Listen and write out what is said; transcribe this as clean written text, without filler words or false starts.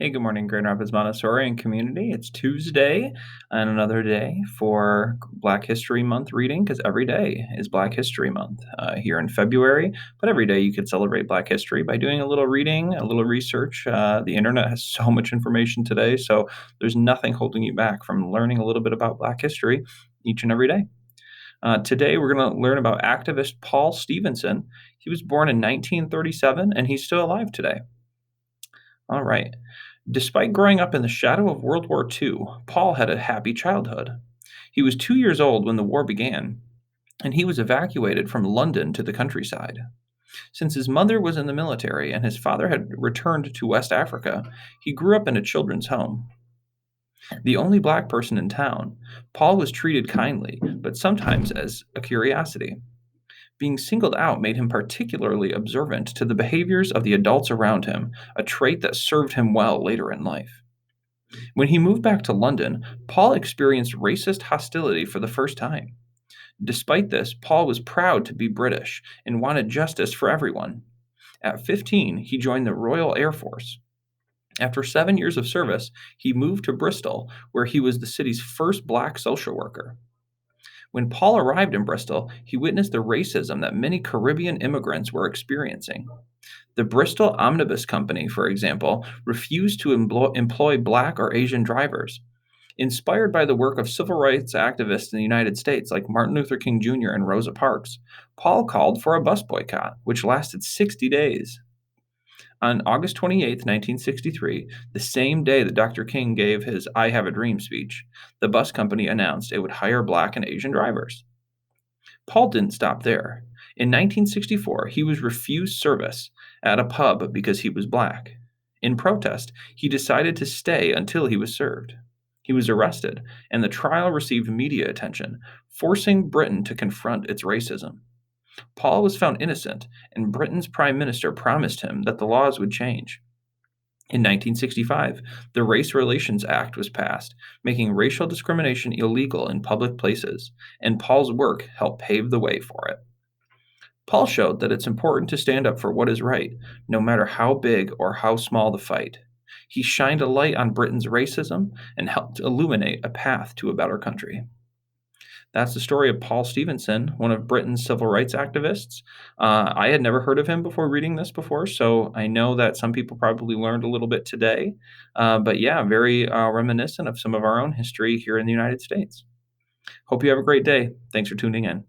Hey, good morning, Grand Rapids Montessori and community. It's Tuesday and another day for Black History Month reading because every day is Black History Month here in February. But every day you could celebrate Black history by doing a little reading, a little research. The internet has so much information today, so there's nothing holding you back from learning a little bit about Black history each and every day. Today, we're going to learn about activist Paul Stephenson. He was born in 1937 and he's still alive today. All right. Despite growing up in the shadow of World War II, Paul had a happy childhood. He was 2 years old when the war began, and he was evacuated from London to the countryside. Since his mother was in the military and his father had returned to West Africa, he grew up in a children's home. The only black person in town, Paul was treated kindly, but sometimes as a curiosity. Being singled out made him particularly observant to the behaviors of the adults around him, a trait that served him well later in life. When he moved back to London, Paul experienced racist hostility for the first time. Despite this, Paul was proud to be British and wanted justice for everyone. At 15, he joined the Royal Air Force. After 7 years of service, he moved to Bristol, where he was the city's first black social worker. When Paul arrived in Bristol, he witnessed the racism that many Caribbean immigrants were experiencing. The Bristol Omnibus Company, for example, refused to employ black or Asian drivers. Inspired by the work of civil rights activists in the United States like Martin Luther King Jr. and Rosa Parks, Paul called for a bus boycott, which lasted 60 days. On August 28, 1963, the same day that Dr. King gave his I Have a Dream speech, the bus company announced it would hire black and Asian drivers. Paul didn't stop there. In 1964, he was refused service at a pub because he was black. In protest, he decided to stay until he was served. He was arrested, and the trial received media attention, forcing Britain to confront its racism. Paul was found innocent, and Britain's prime minister promised him that the laws would change. In 1965, the Race Relations Act was passed, making racial discrimination illegal in public places, and Paul's work helped pave the way for it. Paul showed that it's important to stand up for what is right, no matter how big or how small the fight. He shined a light on Britain's racism and helped illuminate a path to a better country. That's the story of Paul Stephenson, one of Britain's civil rights activists. I had never heard of him before reading this before, so I know that some people probably learned a little bit today. But yeah, very reminiscent of some of our own history here in the United States. Hope you have a great day. Thanks for tuning in.